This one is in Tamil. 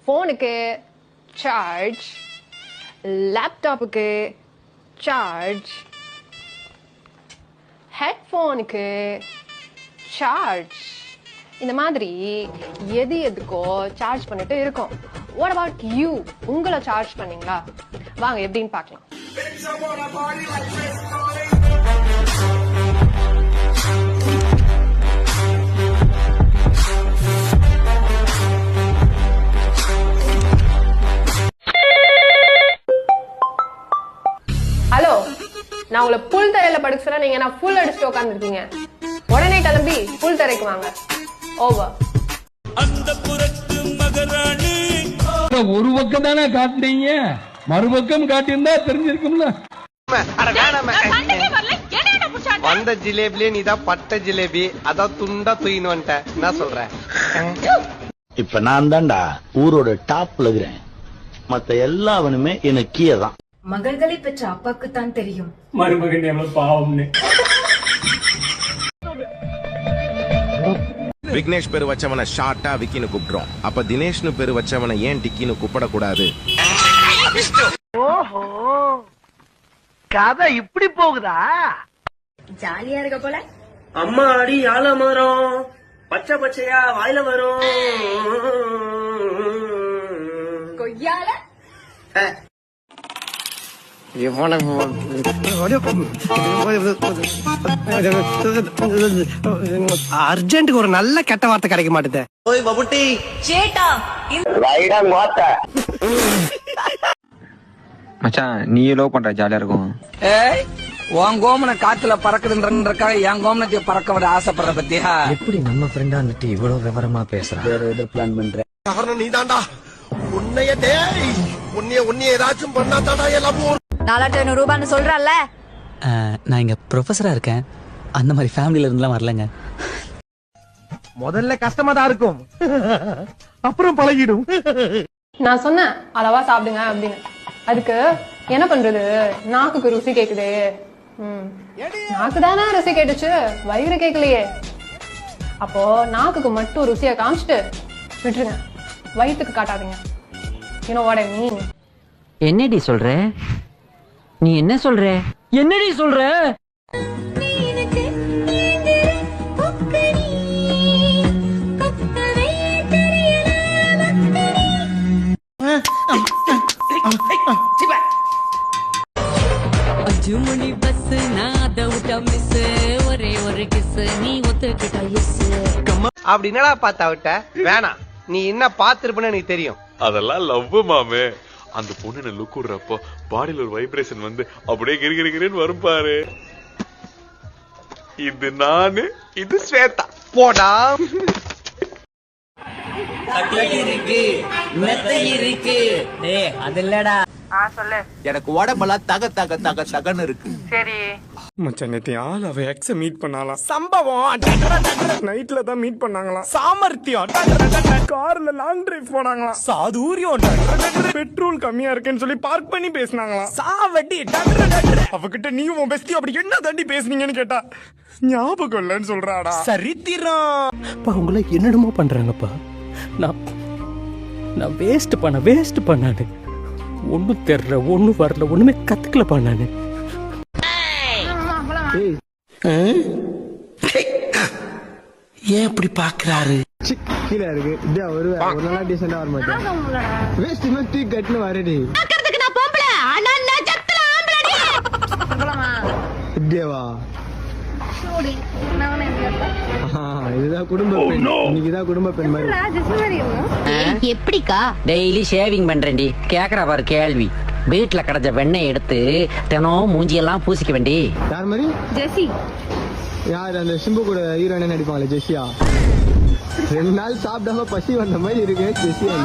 ஃபோனுக்கு சார்ஜ், லேப்டாப்புக்கு சார்ஜ், ஹெட்ஃபோனுக்கு சார்ஜ். இந்த மாதிரி எது எதுக்கோ சார்ஜ் பண்ணிட்டு இருக்கோம். What about you? உங்களை சார்ஜ் பண்ணீங்களா? வாங்க எப்படின்னு பார்க்கலாம். ஹலோ, நான் உங்களை புல் தரையில படுக்க சொன்னா நீங்க நான் ஃபுல் அடிச்சுட்டு உட்காந்துருக்கீங்க. உடனே கிளம்பி புல் தரைக்கு வாங்க. ஓவர். அந்த புறத்து மகராணி ஒரு பக்கம் தானே காட்டுறீங்க, மறுபக்கம் காட்டியிருந்தா தெரிஞ்சிருக்கும்ல. வந்த ஜிலேபிலே நீதான் பட்ட ஜிலேபி, அதான் துண்டா தூயின்னு வந்துட்ட. என்ன சொல்ற? இப்ப நான் தான்டா ஊரோட டாப்ல இருக்கிறேன். மத்த எல்லாவனுமே எனக்கு கீழே தான். மகள்களை பெற்ற அப்பாக்கு தான் தெரியும் மருமகன் எவ்வளவு பாவம்னு. விக்னேஷ் பேரு வச்சவனை ஷார்ட்டா விக்கின்னு கூப்பிடுறோம். அப்ப தினேஷ்னு பேரு வச்சவனை ஏன் டிக்கின்னு கூப்பிடக்கூடாது? ஓஹோ, கதை இப்படி போகுதா? ஜாலியா இருக்க போல. அம்மா அடி ஆல மரம் பச்சை பச்சையா வாயில வரும். கொய்யால அர்ஜென்ட்டுக்கு ஒரு நல்ல கெட்ட வார்த்தை கிடைக்க மாட்டேது. ஓய் பபுட்டி சேட்டா ரைடா கோத்த மச்சான், நீ லவ் பண்ற ஜாலியா இருக்கும். ஏய், உன் கோமனை காத்துல பறக்குதுன்றதுக்காக என் கோமனத்தை பறக்க விட ஆசைப்படுற பத்தியா? எப்படி நம்ம ஃப்ரெண்டா இருந்துட்டு இவ்வளவு விவரமா பேசுறான்? வேற ஏதோ பிளான் பண்றேன். காரணம் நீதான்டா. உன்னைய ஏதாச்சும் பண்ணா தாடா எல்லாமும். 4500 ரூபான்னு சொல்றல்ல. நான் இங்க ப்ரொஃபஸரா இருக்கேன். அந்த மாதிரி ஃபேமிலில இருந்துலாம் வரலங்க. முதல்ல கஷ்டமா தான் இருக்கும், அப்புறம் பழகிடும். நான் சொன்னேன் அளவா சாப்பிடுங்க அப்படின்னு. அதுக்கு என்ன பண்றது, நாக்குக்கு ருசி கேக்குதே. நாக்கு தானே ருசி கேட்டுச்சு, வயிறு கேட்கலையே. அப்போ நாக்குக்கு மட்டும் ருசியை காமிச்சிட்டு விட்டுருங்க, வயிற்றுக்கு காட்டாதீங்க. You know what I mean? என்னடி சொல்ற? நீ என்ன சொல்ற? என்னடி சொல்ற? ஜுமுனி பஸ் நான் தவுட்ட மிஸ் ஒரே ஒரு கிஸ் நீ ஒத்துக்கிட்ட எஸ். அப்படி என்னடா பார்த்தா விட்ட? வேணாம், நீ என்ன பாத்துருப்பன்னு எனக்கு தெரியும். அதெல்லாம் லவ் மாமே. அந்த பொண்ணு என்ன லுக் விடுறப்போ பாடியில ஒரு வைப்ரேஷன் வந்து அப்படியே கிரிகிரின்னு வரும் பாரு. இது நானு, இது ஸ்வேதா. போடா. இருக்கு மெத்தை இருக்கு. டேய், அது இல்லடா. சொல்லு. எனக்கு உடம்பெல்லாம் தக தக தக தகன்னு இருக்கு. சரி, மச்சான், நேத்து ஆள் அவ எக்ஸ மீட் பண்ணாலாம். சம்பவம் நைட்ல தான் மீட் பண்ணாங்களாம். சாமர்த்தியம் கார்ல லாங் டிரைவ் போனாங்களாம். சாதுரியம் பெட்ரோல் கம்மியா இருக்குன்னு சொல்லி பார்க் பண்ணி பேசினாங்களாம். சாவட்டி அவகிட்ட நீ உன் பெஸ்டி அப்படி என்ன தாண்டி பேசுனீங்கன்னு கேட்டா ஞாபகம் இல்லைன்னு சொல்றாடா. சரித்திரம். உங்களை என்னென்னமோ பண்றாங்கப்பா. நான் வேஸ்ட் பண்ணானு. ஒன்னும் தெரியல, ஒன்னும் வரல, ஒண்ணுமே கத்துக்கலப்பா நானு. ஏன் இப்படி பாக்குறாரு? கீழே இருக்கு ஒரு நாளா டீசெண்டா வர மாட்டேன். வேஸ்ட் தூக்கி கட்டுன்னு வரடி. இப்படியேவா? இதுதான் குடும்ப பெண். இன்னைக்குதான் குடும்ப பெண் மாதிரி. எப்படிக்கா? டெய்லி ஷேவிங் பண்றேன்டி. கேக்குற பாரு கேள்வி. வீட்டுல கிடைச்ச வெண்ணெய் எடுத்து தினம் மூஞ்சியெல்லாம் பூசிக்க வேண்டி. யார் மாதிரி? ஜெசி. யார் அந்த சிம்பு கூட ஹீரோயினா நடிப்பாங்களே, ஜெசியா? 2 நாள் சாப்பிடாம பசி வந்த மாதிரி இருக்கு ஜெசியா.